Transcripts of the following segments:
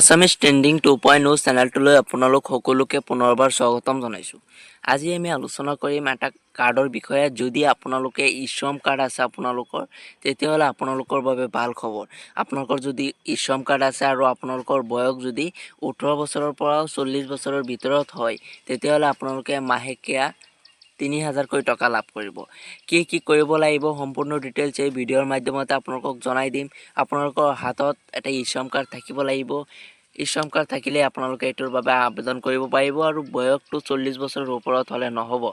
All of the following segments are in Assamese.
আছামিজ ট্ৰেণ্ডিং 2.0 চেনেলটোলৈ আপোনালোক সকলোকে পুনৰবাৰ স্বাগতম জনাইছোঁ। আজি আমি আলোচনা কৰিম এটা কাৰ্ডৰ বিষয়ে। যদি আপোনালোকে ই-শ্ৰম কাৰ্ড আছে আপোনালোকৰ, তেতিয়াহ'লে আপোনালোকৰ বাবে ভাল খবৰ। আপোনালোকৰ যদি ই-শ্ৰম কাৰ্ড আছে আৰু আপোনালোকৰ বয়স যদি 18 বছৰৰ পৰা 40 বছৰৰ ভিতৰত হয়, তেতিয়াহ'লে আপোনালোকে মাহেকীয়া 3000কৈ টকা লাভ কৰিব। কি কৰিব লাগিব সম্পূৰ্ণ ডিটেইলছ এই ভিডিঅ'ৰ মাধ্যমতে আপোনালোকক জনাই দিম। আপোনালোকৰ হাতত এটা ই-শ্ৰম কাৰ্ড থাকিব লাগিব। ই-শ্ৰম কাৰ্ড থাকিলে আপোনালোকে এইটোৰ বাবে আবেদন কৰিব পাৰিব আৰু বয়সটো 40 বছৰৰ ওপৰত হ'লে নহ'ব।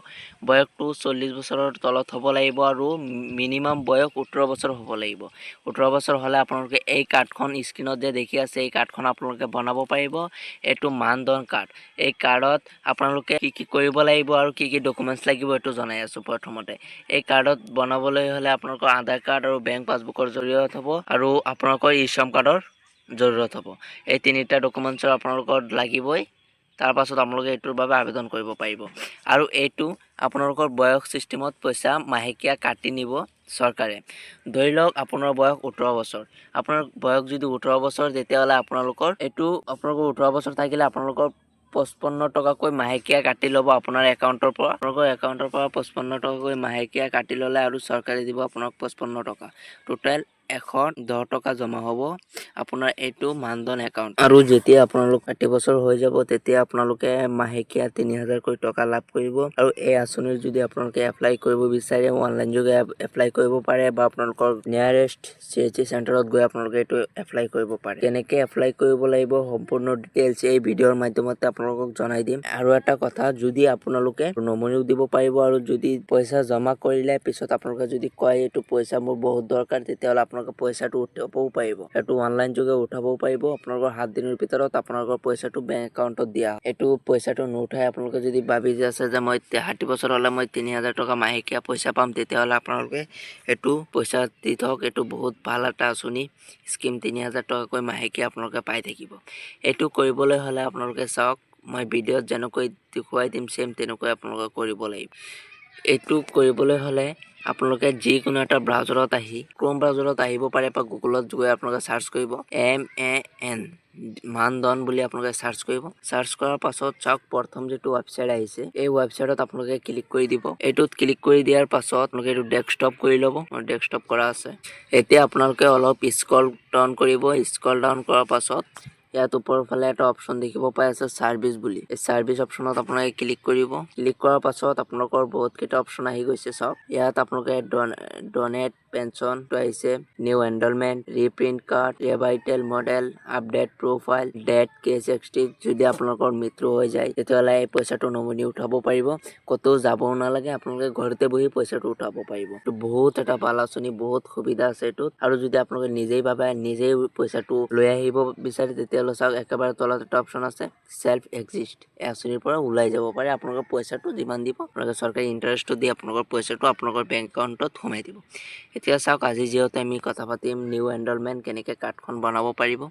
বয়সটো 40 বছৰৰ তলত হ'ব লাগিব আৰু মিনিমাম বয়স 18 বছৰ হ'ব লাগিব। 18 বছৰ হ'লে আপোনালোকে এই কাৰ্ডখন স্ক্ৰীনত যে দেখি আছে এই কাৰ্ডখন আপোনালোকে বনাব পাৰিব। এইটো মানধন কাৰ্ড। এই কাৰ্ডত আপোনালোকে কি কৰিব লাগিব আৰু কি ডকুমেণ্টছ লাগিব এইটো জনাই আছোঁ। প্ৰথমতে এই কাৰ্ডত বনাবলৈ হ'লে আপোনালোকৰ আধাৰ কাৰ্ড আৰু বেংক পাছবুকৰ জৰিয়ত হ'ব আৰু আপোনালোকৰ ই-শ্ৰম কাৰ্ডৰ জৰুৰত হ'ব। এই তিনিটা ডকুমেণ্টছৰ আপোনালোকৰ লাগিবই। তাৰ পাছত আপোনালোকে এইটোৰ বাবে আবেদন কৰিব পাৰিব আৰু এইটো আপোনালোকৰ বয়স চিষ্টেমত পইচা মাহেকীয়া কাটি নিব চৰকাৰে। ধৰি লওক আপোনাৰ বয়স 18 বছৰ। আপোনাৰ বয়স যদি 18 বছৰ তেতিয়াহ'লে আপোনালোকৰ 18 বছৰ থাকিলে আপোনালোকৰ 55 টকাকৈ মাহেকীয়া কাটি ল'ব আপোনাৰ একাউণ্টৰ পৰা। আপোনালোকৰ একাউণ্টৰ পৰা 55 টকাকৈ মাহেকীয়া কাটি ল'লে আৰু চৰকাৰে দিব আপোনাক 55 টকা। টোটেল 110 টকা জমা হ'ব আপোনাৰ এইটো মানধন একাউণ্ট। আৰু যেতিয়া আপোনালোক 60 বছৰ হৈ যাব তেতিয়া আপোনালোকে মাহেকীয়া 3000কৈ টকা লাভ কৰিব। আৰু এই আঁচনিৰ যদি আপোনালোকে এপ্লাই কৰিব বিচাৰে অনলাইন যোগে এপ্লাই কৰিব পাৰে বা আপোনালোকৰ নিয়াৰেষ্ট CHC চেণ্টাৰত গৈ আপোনালোকে এইটো এপ্লাই কৰিব পাৰে। কেনেকৈ এপ্লাই কৰিব লাগিব সম্পূৰ্ণ ডিটেইলছ এই ভিডিঅ'ৰ মাধ্যমতে আপোনালোকক জনাই দিম। আৰু এটা কথা, যদি আপোনালোকে নমনীয় দিব পাৰিব আৰু যদি পইচা জমা কৰিলে পিছত আপোনালোকে যদি কয় এইটো পইচা মোৰ বহুত দৰকাৰ, তেতিয়াহ'লে আপোনালোকে পইচাটো উঠাবও পাৰিব। এইটো অনলাইন যোগে উঠাবও পাৰিব। আপোনালোকৰ 7 দিনৰ ভিতৰত আপোনালোকৰ পইচাটো বেংক একাউণ্টত দিয়া। এইটো পইচাটো নুঠাই আপোনালোকে যদি ভাবি আছে যে মই 60 বছৰ হ'লে মই 3000 টকা মাহেকীয়া পইচা পাম, তেতিয়াহ'লে আপোনালোকে এইটো পইচা দি থওক। এইটো বহুত ভাল এটা আঁচনি স্কিম। 3000 টকাকৈ মাহেকীয়া আপোনালোকে পাই থাকিব। এইটো কৰিবলৈ হ'লে আপোনালোকে চাওক, মই ভিডিঅ'ত যেনেকৈ দেখুৱাই দিম চেম তেনেকৈ আপোনালোকে কৰিব লাগিব। এইটো কৰিবলৈ হ'লে আপোনালোকে যিকোনো এটা ব্ৰাউজাৰত আহি ক্ৰম ব্ৰাউজাৰত আহিব পাৰে বা গুগলত গৈ আপোনালোকে চাৰ্চ কৰিব MAN মানধন বুলি আপোনালোকে চাৰ্চ কৰিব। চাৰ্চ কৰাৰ পাছত চাওক প্ৰথম যিটো ৱেবছাইট আহিছে এই ৱেবছাইটত আপোনালোকে ক্লিক কৰি দিব। এইটোত ক্লিক কৰি দিয়াৰ পাছত আপোনালোকে এইটো ডেস্কটপ কৰি ল'ব। ডেস্কটপ কৰা আছে। এতিয়া আপোনালোকে অলপ স্ক্ৰল ডাউন কৰিব। স্ক্ৰল ডাউন কৰাৰ পাছত ইয়াত ওপৰৰ ফালে এটা অপশ্যন দেখিব পাই আছে সাৰ্ভিস বুলি। এই সাৰ্ভিস অপশ্যনত আপোনালোকে ক্লিক কৰিব। ক্লিক কৰাৰ পাছত আপোনালোকৰ বহুত কেইটা অপশ্যন আহি গৈছে। চাওক ইয়াত আপোনালোকে ডনেট পেনশন টো আহিছে, নিউ এনৰলমেন্ট, ৰিপ্ৰিন্ট কাৰ্ড, ৰিভাইটেল মডেল, আপডেট প্ৰফাইল, ডেট কেছ এক্সটিভ। যদি আপোনালোকৰ মৃত্যু হৈ যায় তেতিয়াহ'লে এই পইচাটো নমনি উঠাব পাৰিব। ক'তো যাবও নালাগে, আপোনালোকে ঘৰতে বহি পইচাটো উঠাব পাৰিব। তো বহুত এটা ভাল আঁচনি, বহুত সুবিধা আছে এইটোত। আৰু যদি আপোনালোকে নিজেই ভাবে নিজেই পইচাটো লৈ আহিব বিচাৰে তেতিয়াহ'লে চাওক একেবাৰে তলত এটা অপশ্যন আছে সেল্ফ এক্সিষ্ট। এই আঁচনিৰ পৰা ওলাই যাব পাৰে। আপোনালোকৰ পইচাটো যিমান দিব আপোনালোকে চৰকাৰী ইণ্টাৰেষ্টটো দি আপোনালোকৰ পইচাটো আপোনালোকৰ বেংক একাউণ্টত সোমাই দিব। এতিয়া চাওক আজি যিহেতু আমি কথা পাতিম নিউ এনৰলমেন্ট কেনেকৈ কাৰ্ডখন বনাব পাৰিব।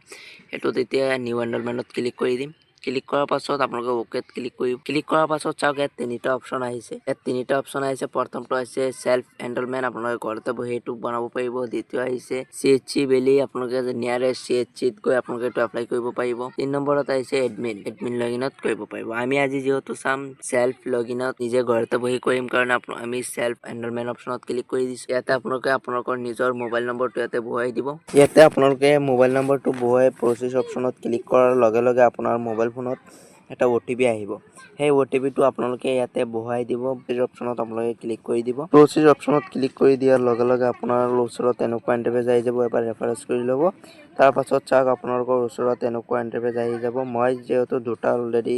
এইটোত এতিয়া নিউ এনৰলমেন্টত ক্লিক কৰি দিম। ক্লিক কৰাৰ পাছত আপোনালোকে ওকেত ক্লিক কৰিব। ক্লিক কৰাৰ পাছত চাওক ইয়াত তিনিটা অপশ্যন আহিছে। ইয়াত তিনিটা অপশ্যন আহিছে। প্ৰথমটো আহিছে সেল্ফ এনৰলমেন্ট, আপোনালোকে ঘৰতে বহি এইটো বনাব পাৰিব। দ্বিতীয় আহিছে CHC বেলি, আপোনালোকে নিয়াৰেষ্ট CHCত গৈ আপোনালোকে এইটো এপ্লাই কৰিব পাৰিব। 3 নম্বৰত আহিছে এডমিন লগইনত কৰিব পাৰিব। আমি আজি যিহেতু চাম সেল্ফ লগইনত নিজে ঘৰতে বহি কৰিম কাৰণে আমি সেল্ফ এনৰলমেন্ট অপশ্যনত ক্লিক কৰি দিছো। ইয়াতে আপোনালোকে আপোনালোকৰ নিজৰ মোবাইল নম্বৰটো ইয়াতে বহুৱাই দিব। ইয়াতে আপোনালোকে মোবাইল নম্বৰটো বহুৱাই প্ৰচেছ অপশ্যনত ক্লিক কৰাৰ লগে লগে আপোনাৰ মোবাইল ফোনত এটা OTP আহিব। সেই OTPটো আপোনালোকে ইয়াতে বহুৱাই দিব। প্ৰচেছ অপশ্যনত আপোনালোকে ক্লিক কৰি দিব। প্ৰচেছ অপশ্যনত ক্লিক কৰি দিয়াৰ লগে লগে আপোনাৰ ওচৰত এনেকুৱা ইণ্টাৰফেচ আহি যাব। এবাৰ ৰেফাৰেন্স কৰি ল'ব। তাৰ পাছত চাওক আপোনালোকৰ ওচৰত এনেকুৱা ইণ্টাৰফেচ আহি যাব। মই যিহেতু দুটা অলৰেডি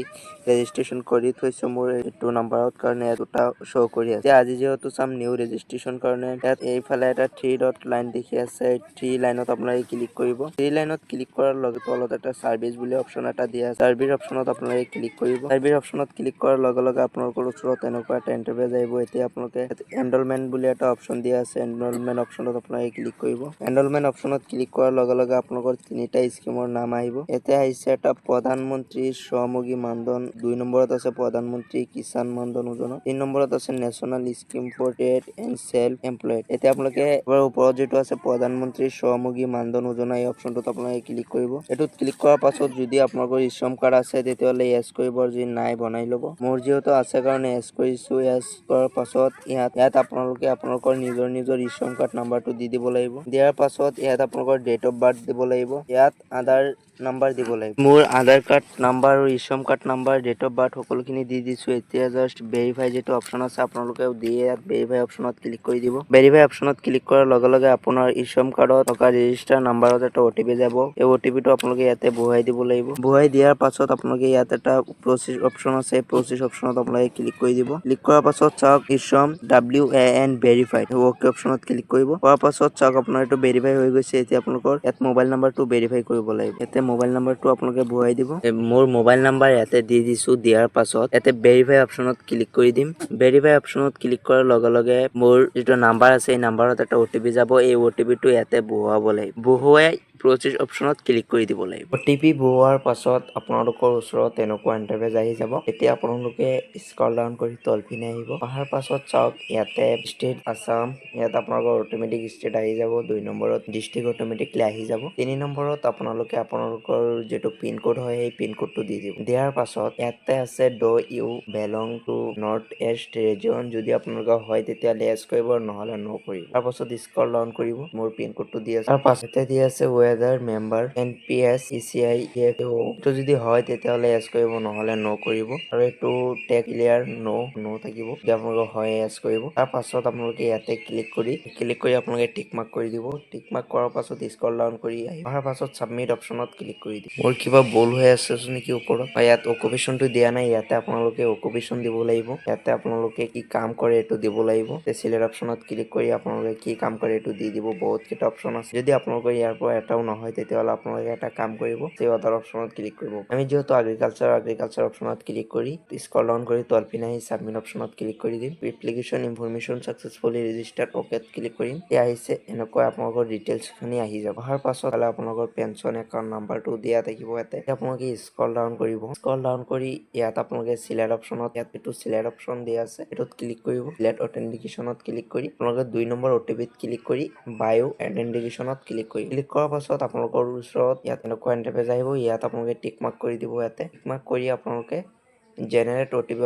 ৰেজিষ্ট্ৰেশ্যন কৰি থৈছো মোৰ এইটো নাম্বাৰত কাৰণে দুটা শ্ব' কৰি আছে। আজি যিহেতু চাম নিউ ৰেজিষ্ট্ৰেশ্যন কাৰণে ইয়াত এইফালে এটা 3 ডট লাইন দেখি আছে। 3 লাইনত আপোনালোকে ক্লিক কৰিব। 3 লাইনত ক্লিক কৰাৰ লগে তলত এটা সাৰ্ভিস বুলি অপশ্যন এটা দিয়া আছে। সাৰ্ভিস অপশ্যনত আপোনালোকে ক্লিক কৰিব। সাৰ্ভিস অপশ্যনত ক্লিক কৰাৰ লগে লগে আপোনালোকৰ ওচৰত এনেকুৱা এটা ইণ্টাৰফেচ আহিব। এতিয়া আপোনালোকে এনৰলমেন্ট বুলি এটা অপশ্যন দিয়া আছে। এনৰলমেন্ট অপশ্যনত আপোনালোকে ক্লিক কৰিব। এনৰলমেন্ট অপশ্যনত ক্লিক কৰাৰ লগে লগে আপোনালোকৰ তিনিটা স্কিমৰ নাম আহিব। ইয়াতে আহিছে এটা প্ৰধানমন্ত্ৰী শ্ৰম যোগী মানধন, 2 নম্বৰত আছে প্ৰধানমন্ত্ৰী কিষাণ মানধন যোজনা, 3 নম্বৰত আছে national scheme for trade and self employed. এতিয়া আপোনালোকে ওপৰত যেটো আছে প্ৰধানমন্ত্ৰী শ্ৰম যোগী মানধন যোজনা, এই অপশ্যনটোত আপোনালোকে ক্লিক কৰিব। এইটোত ক্লিক কৰাৰ পাছত যদি আপোনালোকৰ শ্ৰম কাৰ্ড আছে তেতিয়াহ'লে য়েছ কৰিব, যদি নাই বনাই ল'ব। মোৰ যিহেতু আছে কাৰণে য়েছ কৰিছো। য়েছ কৰাৰ পাছত ইয়াত আপোনালোকে আপোনালোকৰ নিজৰ শ্ৰম কাৰ্ড নাম্বাৰটো দি দিব লাগিব। দিয়াৰ পাছত ইয়াত আপোনালোকৰ ডেট অফ বাৰ্থ দিব লাগিব। ইয়াত আধাৰ নাম্বাৰ দিব লাগিব। মোৰ আধাৰ কাৰ্ড নাম্বাৰ আৰু শ্ৰম card number, date of birth সকলোখিনি দি দিছো। এতিয়া জাষ্ট ভেৰিফাই যেটো অপশ্যন আছে আপোনালোকে দিয়ে ইয়াত ভেৰিফাই অপশ্যনত ক্লিক কৰি দিব। ভেৰিফাই অপশ্যনত ক্লিক কৰাৰ লগে লগে আপোনাৰ শ্ৰম কাৰ্ডত থকা ৰেজিষ্টাৰ নাম্বাৰত এটা OTP যাব। এই OTPটো আপোনালোকে ইয়াতে বহুৱাই দিব লাগিব। বহুৱাই দিয়াৰ পাছত আপোনালোকে ইয়াত এটা প্ৰচেছ অপশ্যন আছে, প্ৰচেছ অপশ্যনত আপোনালোকে ক্লিক কৰি দিব। ক্লিক কৰাৰ পাছত চাওক শ্ৰম WAN ভেৰিফাইড, অকে অপশ্যনত ক্লিক কৰিব। কৰাৰ পাছত চাওক আপোনাৰ এইটো ভেৰিফাই হৈ গৈছে। এতিয়া আপোনালোকৰ ইয়াত মোবাইল নাম্বাৰটো ভেৰিফাই কৰিব লাগিব। ইয়াতে মোবাইল নাম্বাৰটো আপোনালোকে বহুৱাই দিব। মোৰ মোবাইল নাম্বাৰ ইয়াতে দি দিছো। দিয়াৰ পাছত ইয়াতে ভেৰিফাই অপশ্যনত ক্লিক কৰি দিম। ভেৰিফাই অপশ্যনত ক্লিক কৰাৰ লগে লগে মোৰ যিটো নাম্বাৰ আছে এই নাম্বাৰত এটা OTP যাব। এই OTPটো ইয়াতে বহুৱাব লাগিব। বহুৱাই প্ৰচেছ অপশ্যনত ক্লিক কৰি দিব লাগিব। OTP বহুৱাৰ পাছত আপোনালোকৰ ওচৰত এনেকুৱা ইণ্টাৰফেচ আহি যাব। এতিয়া আপোনালোকে স্ক্ৰল ডাউন কৰি তলপিনে আহিব। অহাৰ পাছত চাওক ইয়াতে ষ্টেট আছাম, ইয়াত আপোনালোকৰ অট'মেটিক ষ্টেট আহি যাব। 2 নম্বৰত ডিষ্ট্ৰিক্ট অট'মেটিকলি আহি যাব। 3 নম্বৰত আপোনালোকে আপোনালোকৰ যিটো পিন কোড হয় সেই পিন কোডটো দি দিব। দিয়াৰ পাছত ইয়াতে আছে do you belong to north east region, যদি আপোনালোকৰ হয় তেতিয়াহ'লে য়েছ কৰিব, নহ'লে ন' কৰিব। তাৰ পাছত স্ক্ৰল ডাউন কৰিব। মোৰ পিন কোডটো দি আছে। তাৰ পাছতে দি আছে weather member NPS ECI EFO, এইটো যদি হয় তেতিয়াহ'লে য়েছ কৰিব, নহ'লে ন' কৰিব। আৰু এইটো টেগ ক্লিয়াৰ ন' থাকিব। যদি আপোনালোকৰ হয় য়েছ কৰিব। তাৰ পাছত আপোনালোকে ইয়াতে ক্লিক কৰি আপোনালোকে টিক মাৰ্ক কৰি দিব। টিক মাৰ্ক কৰাৰ পাছত স্ক্ৰল ডাউন কৰি আহিব। অহাৰ পাছত সাবমিট অপশ্যনত ক্লিক কৰি দিব। মোৰ কিবা ভুল হৈ আছে নেকি ওপৰত, ইয়াত অকুপেশ্যনটো দিয়া নাই। ইয়াতে আপোনালোকে অকুপেশ্যন দিব লাগিব। ইয়াতে আপোনালোকে কি কাম কৰে এইটো দিব লাগিব। চিলেক্ট অপশ্যনত ক্লিক কৰি আপোনালোকে কি কাম কৰে এইটো দি দিব। বহুত কেইটা অপশ্যন আছে, যদি আপোনালোকৰ ইয়াৰ পৰা এটাও নহয় তেতিয়াহ'লে আপোনালোকে এটা কাম কৰিব, সেই অৰ্ডাৰ অপশ্যনত ক্লিক কৰিব। আমি যিহেতু এগ্ৰিকালচাৰ অপশ্যনত ক্লিক কৰি স্ক্ৰল ডাউন কৰি তলপিনে আহি সাবমিট অপশ্যনত ক্লিক কৰি দিম। এপ্লিকেশ্যন ইনফৰমেশ্যন সাকসেসফুলি ৰেজিষ্টাৰ্ড, অকেত ক্লিক কৰিম। এতিয়া আহিছে এনেকৈ আপোনালোকৰ ডিটেইলছখিনি আহি যাব। অহাৰ পাছত আপোনালোকৰ পেঞ্চন একাউণ্ট নাম্বাৰটো দিয়া থাকিব। ইয়াতে আপোনালোকে স্ক্ৰল ডাউন কৰিব। স্ক্ৰল ডাউন কৰি ইয়াত আপোনালোকে চিলেক্ট অপশ্যনত, ইয়াত এইটো চিলেক্ট অপশ্যন দিয়া আছে, এইটোত ক্লিক কৰিব। চিলেক্ট অথেন্টিকেশ্যনত ক্লিক কৰি আপোনালোকে 2 নম্বৰ OTPত ক্লিক কৰি বায়ো আইডেন্টিফিকেশ্যনত ক্লিক কৰি ক্লিক কৰাৰ পাছত আপোনালোকৰ ওচৰত ইয়াত এনেকুৱা ইণ্টাৰফেচ আহিব। ইয়াত আপোনালোকে টিক মাৰ্ক কৰি দিব। ইয়াতে টিক মাৰ্ক কৰি আপোনালোকে জেনেৰেট OTP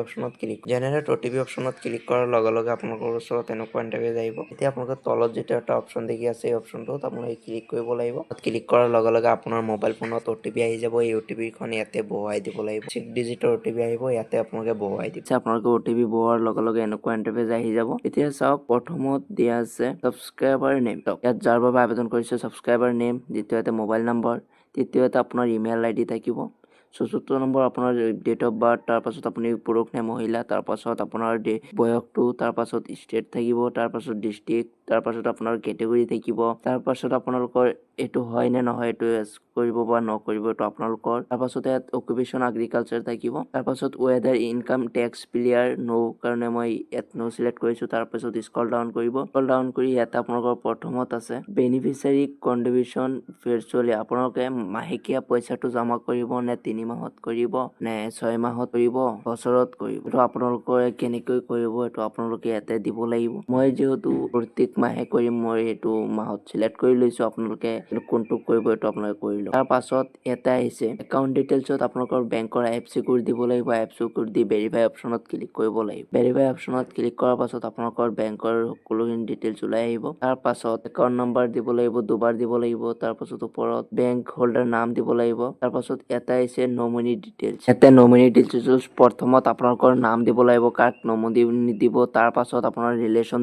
অপশ্যনত ক্লিক কৰাৰ লগে লগে আপোনালোকৰ ওচৰত এনেকুৱা ইণ্টাৰফেচ আহিব। এতিয়া আপোনালোকে তলত যিটো এটা অপশ্যন দেখি আছে এই অপশ্যনটোত আপোনালোকে ক্লিক কৰিব লাগিব। ক্লিক কৰাৰ লগে লগে আপোনাৰ মোবাইল ফোনত OTP আহি যাব। এই OTP খন ইয়াতে বহুৱাই দিব লাগিব। 6 ডিজিটৰ OTP আহিব, ইয়াতে আপোনালোকে বহুৱাই দিব। আপোনালোকে OTP বহুৱাৰ লগে লগে এনেকুৱা ইণ্টাৰফেচ আহি যাব। এতিয়া চাওক প্ৰথমত দিয়া আছে ছাবস্ক্ৰাইবাৰ নেম, ইয়াত যাৰ বাবে আবেদন কৰিছে ছাবস্ক্ৰাইবাৰ নেম, দ্বিতীয়তে মোবাইল নম্বৰ, তৃতীয়তে আপোনাৰ ইমেইল ID থাকিব, চতুৰ্থ নম্বৰ আপোনাৰ ডেট অফ বাৰ্থ, তাৰ পাছত আপুনি পুৰুষ নে মহিলা, তাৰ পাছত আপোনাৰ বয়সটো, তাৰ পাছত ষ্টেট থাকিব, তাৰ পাছত ডিষ্ট্ৰিক্ট, তাৰ পাছত আপোনাৰ কেটেগৰী থাকিব, তাৰ পাছত আপোনালোকৰ এইটো হয় নে নহয় এইটো কৰিব বা নকৰিব এইটো আপোনালোকৰ। তাৰ পাছত ইয়াত অকুপেশ্যন এগ্ৰিকালচাৰ থাকিব। তাৰ পাছত ৱেডাৰ ইনকাম টেক্স ক্লিয়াৰ ন' কাৰণে মই ইয়াত ন' চিলেক্ট কৰিছো। তাৰ পাছত স্ক্ৰল ডাউন কৰিব। স্ক্ৰল ডাউন কৰি ইয়াত আপোনালোকৰ প্ৰথমত আছে বেনিফিচিয়াৰী কণ্ট্ৰিবিউচন ভাৰ্চুৱেলি, আপোনালোকে মাহেকীয়া পইচাটো জমা কৰিব নে 3 মাহত কৰিব নে 6 মাহত কৰিব, বছৰত কৰিব, এইটো আপোনালোকে কেনেকৈ কৰিব এইটো আপোনালোকে ইয়াতে দিব লাগিব। মই যিহেতু প্ৰত্যেক মাহে কৰিম, মই এইটো মাহত চিলেক্ট কৰি লৈছো। আপোনালোকে কোনটো কৰিব এইটো আপোনালোকে কৰি লওক। তাৰ পাছত ইয়াতে আহিছে একাউণ্ট ডিটেইলছত আপোনালোকৰ বেংকৰ IFSC কোড দিব লাগিব। IFSC কোড দি ভেৰিফাই অপশ্যনত ক্লিক কৰিব লাগিব। ভেৰিফাই অপশ্যনত ক্লিক কৰাৰ পাছত আপোনালোকৰ বেংকৰ সকলোখিনি ডিটেইলছ ওলাই আহিব। তাৰ পাছত একাউণ্ট নাম্বাৰ দিব লাগিব, 2বাৰ দিব লাগিব। তাৰ পাছত ওপৰত বেংক হোল্ডাৰ নাম দিব লাগিব। তাৰ পাছত এটা আহিছে নমিনি ডিটেইলছ, ইয়াতে নমিনি ডিটেইলছ প্ৰথমত আপোনালোকৰ নাম দিব লাগিব, কাক নমিনি দিব। তাৰ পাছত আপোনাৰ ৰিলেশ্যন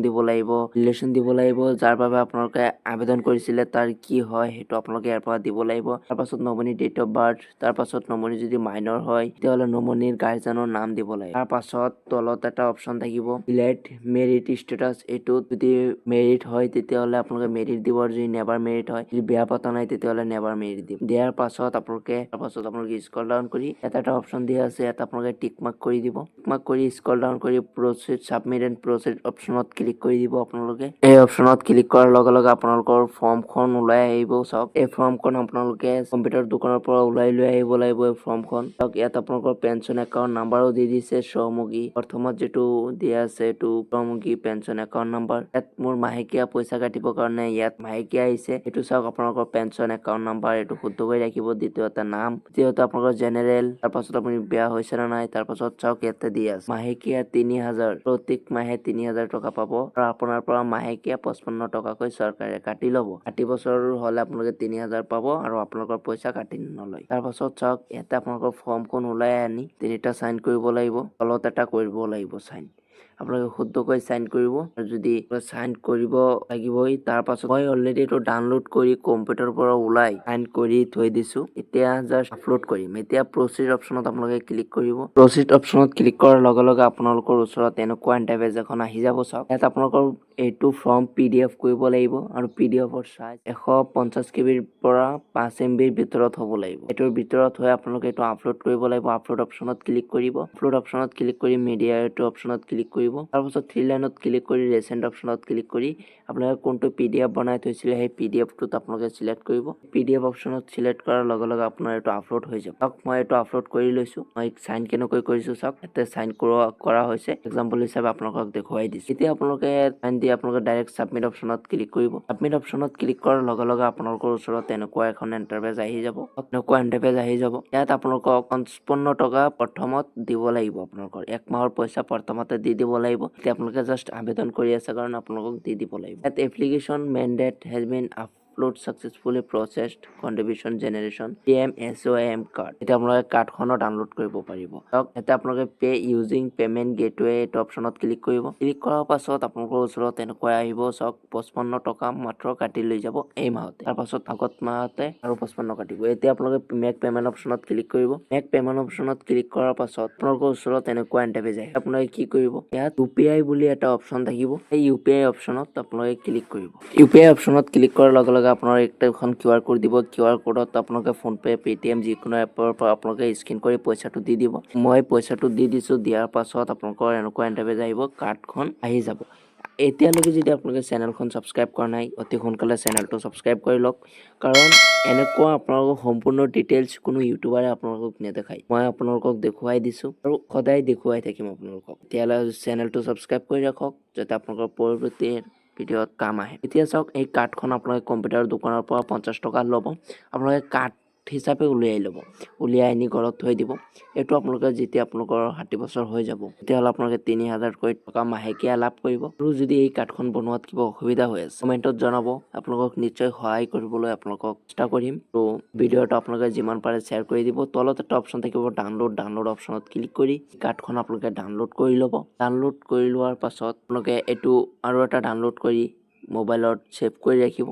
দিব লাগিব, যাৰ বাবে আপোনালোকে আবেদন কৰিছিলে তাৰ কি হয় সেইটো আপোনালোকে ইয়াৰ পৰা দিব লাগিব। তাৰ পাছত নমিনি ডেট অফ বাৰ্থ, তাৰ পাছত নমিনি যদি মাইনৰ হয় তেতিয়াহ'লে নমিনিৰ গাৰ্জেনৰ নাম দিব লাগিব। তাৰ পাছত তলত এটা অপশ্যন থাকিব লেট মেৰিট ষ্টেটাছ, এইটোত যদি মেৰিট হয় তেতিয়াহ'লে আপোনালোকে মেৰিট দিব, আৰু যদি নেভাৰ মেৰিট হয়, যদি বিয়া পতা নাই তেতিয়াহ'লে নেভাৰ মেৰিট দিব। দিয়াৰ পাছত আপোনালোকে স্ক্ৰল ডাউন কৰি এটা অপশ্যন দিয়া আছে, ইয়াত আপোনালোকে টিক মাৰ্ক কৰি দিব। টিক মাৰ্ক কৰি স্ক্ৰল ডাউন কৰি প্ৰচেছ সাবমিট এণ্ড প্ৰচেছ অপশ্যনত ক্লিক কৰি দিব আপোনালোকে। এই অপশ্যনত ক্লিক কৰাৰ লগে লগে আপোনালোকৰ ফৰ্মখন ওলাই আহিব। চাওক এই ফৰ্মখন আপোনালোকে কম্পিউটাৰ দোকানৰ পৰা ওলাই লৈ আহিব লাগিব। এই ফৰ্মখন চাওক ইয়াত আপোনালোকৰ পেঞ্চন একাউণ্ট নাম্বাৰো দি দিছে শ্ৰম যোগী। প্ৰথমত যেটো দিয়া আছে এইটো শ্ৰম যোগী পেঞ্চন একাউণ্ট নাম্বাৰ। ইয়াত মোৰ মাহেকীয়া পইচা কাটিবৰ কাৰণে ইয়াত মাহেকীয়া আহিছে। এইটো চাওক আপোনালোকৰ পেঞ্চন একাউণ্ট নাম্বাৰ, এইটো শুদ্ধ কৰি ৰাখিব। দ্বিতীয়তে নাম, তৃতীয়তে আপোনালোকৰ জেনেৰেল, তাৰপাছত আপুনি বিয়া হৈছে নে নাই, তাৰপাছত চাওক ইয়াতে দি আছে মাহেকীয়া 3000, প্ৰত্যেক মাহে 3000 টকা পাব আৰু আপোনাৰ পৰা মাহেকীয়া 55 টকাকৈ চৰকাৰে কাটি ল'ব। 60 বছৰ হ'লে আপোনালোকে 3000 পাব আৰু আপোনালোকৰ পইচা কাটি নলয়। তাৰপাছত চাওক ইয়াতে আপোনালোকৰ ফৰ্মখন ওলাই আনি 3টা সাইন কৰিব লাগিব, তলত এটা কৰিব লাগিব সাইন। আপোনালোকে শুদ্ধকৈ সাইন কৰিব আৰু যদি সাইন কৰিব লাগিবই। তাৰপাছত মই অলৰেডি এইটো ডাউনলোড কৰি কম্পিউটাৰৰ পৰা ওলাই সাইন কৰি থৈ দিছো। এতিয়া জাষ্ট আপলোড কৰিম। এতিয়া প্ৰচিড অপশ্যনত আপোনালোকে ক্লিক কৰিব। প্ৰচিড অপশ্যনত ক্লিক কৰাৰ লগে লগে আপোনালোকৰ ওচৰত এনেকুৱা ইণ্টাৰফেচ এখন আহি যাব। চাওক ইয়াত আপোনালোকৰ এইটো ফৰ্ম PDF কৰিব লাগিব আৰু PDFৰ সাইজ 150 KBৰ পৰা 5 MBৰ ভিতৰত হ'ব লাগিব। এইটোৰ ভিতৰত হৈ আপোনালোকে এইটো আপলোড কৰিব লাগিব। আপলোড অপশ্যনত ক্লিক কৰিব। আপলোড অপশ্যনত ক্লিক কৰি মিডিয়া এইটো অপশ্যনত ক্লিক কৰিব। তাৰপাছত 3 লাইনত ক্লিক কৰি ৰিচেণ্ট অপশ্যনত ক্লিক কৰি আপোনালোকে কোনটো PDF বনাই থৈছিলে সেই PDFটোত আপোনালোকে সিলেক্ট কৰিব। PDF অপশ্যনত সিলেক্ট কৰাৰ লগে লগে আপোনাৰ এইটো আপলোড হৈ যাব। চাওক মই এইটো আপলোড কৰি লৈছো। মই সাইন কেনেকৈ কৰিছো চাওক, ইয়াতে সাইন কৰা হৈছে। এক্সাম্পল হিচাপে আপোনালোকক দেখুৱাই দিছো। এতিয়া আপোনালোকে সাইন দি আপোনালোকে ডাইৰেক্ট সাবমিট অপশ্যনত ক্লিক কৰিব। সাবমিট অপশ্যনত ক্লিক কৰাৰ লগে লগে আপোনালোকৰ ওচৰত এনেকুৱা এখন ইণ্টাৰফেচ আহি যাব। ইয়াত আপোনালোকক 55 টকা প্ৰথমত দিব লাগিব। আপোনালোকৰ 1 মাহৰ পইচা প্ৰথমতে দি দিব লাগিব। এতিয়া আপোনালোকে জাষ্ট আবেদন কৰি আছে কাৰণে আপোনালোকক দি দিব লাগিব। ইয়াত application mandate has been upload successfully processed contribution generation Pmsym card. এতিয়া আপোনালোকে কাৰ্ডখনো ডাউনলোড কৰিব পাৰিব। চাওক ইয়াতে আপোনালোকে পে ইউজিং পেমেন্ট গেটৱে এইটো অপশ্যনত ক্লিক কৰিব। ক্লিক কৰাৰ পাছত আপোনালোকৰ ওচৰত এনেকুৱা আহিব। চাওক 55 টকা মাত্ৰ কাটি লৈ যাব এই মাহতে। তাৰপাছত আগত মাহতে আৰু 55 কাটিব। এতিয়া আপোনালোকে মেক পেমেন্ট অপশ্যনত ক্লিক কৰিব। মেক পেমেন্ট অপশ্যনত ক্লিক কৰাৰ পাছত আপোনালোকৰ ওচৰত এনেকুৱা ইণ্টাৰফেচ আহিব। আপোনালোকে কি কৰিব, ইয়াত UPI বুলি এটা অপশ্যন থাকিব। এই UPI অপশ্যনত আপোনালোকে ক্লিক কৰিব। UPI অপশ্যনত ক্লিক কৰাৰ লগে লগে আপোনাৰ এখন QR কোড দিব। QR কোডত আপোনালোকে ফোনপে, পেটিএম যিকোনো এপৰ পৰা আপোনালোকে স্কেন কৰি পইচাটো দি দিব। মই পইচাটো দি দিছো। দিয়াৰ পাছত আপোনালোকৰ এনেকুৱা ইণ্টাৰফেচ আহিব, কাৰ্ডখন আহি যাব। এতিয়ালৈকে যদি আপোনালোকে চেনেলখন ছাবস্ক্ৰাইব কৰা নাই, অতি সোনকালে চেনেলটো ছাবস্ক্ৰাইব কৰি লওক, কাৰণ এনেকুৱা আপোনালোকক সম্পূৰ্ণ ডিটেইলছ কোনো ইউটিউবাৰে আপোনালোকক নেদেখায়। মই আপোনালোকক দেখুৱাই দিছো আৰু সদায় দেখুৱাই থাকিম আপোনালোকক। এতিয়ালৈ চেনেলটো ছাবস্ক্ৰাইব কৰি ৰাখক যাতে আপোনালোকৰ পৰৱৰ্তী ভিডিঅ'ত কাম আহে। এতিয়া চাওক এই কাৰ্ডখন আপোনালোকে কম্পিউটাৰ দোকানৰ পৰা 50 টকা ল'ব। আপোনালোকে কাৰ্ড হিচাপে উলিয়াই ল'ব। উলিয়াই আনি ঘৰত থৈ দিব। এইটো আপোনালোকে যেতিয়া আপোনালোকৰ 60 বছৰ হৈ যাব তেতিয়াহ'লে আপোনালোকে 3000 টকা মাহেকীয়া লাভ কৰিব। আৰু যদি এই কাৰ্ডখন বনোৱাত কিবা অসুবিধা হৈ আছে কমেণ্টত জনাব। আপোনালোকক নিশ্চয় সহায় কৰিবলৈ আপোনালোকক চেষ্টা কৰিম। তো ভিডিঅ'টো আপোনালোকে যিমান পাৰে শ্বেয়াৰ কৰি দিব। তলত এটা অপশ্যন থাকিব ডাউনলোড অপশ্যনত ক্লিক কৰি কাৰ্ডখন আপোনালোকে ডাউনলোড কৰি ল'ব। ডাউনলোড কৰি লোৱাৰ পাছত আপোনালোকে এইটো আৰু এটা ডাউনলোড কৰি মোবাইলত ছেভ কৰি ৰাখিব।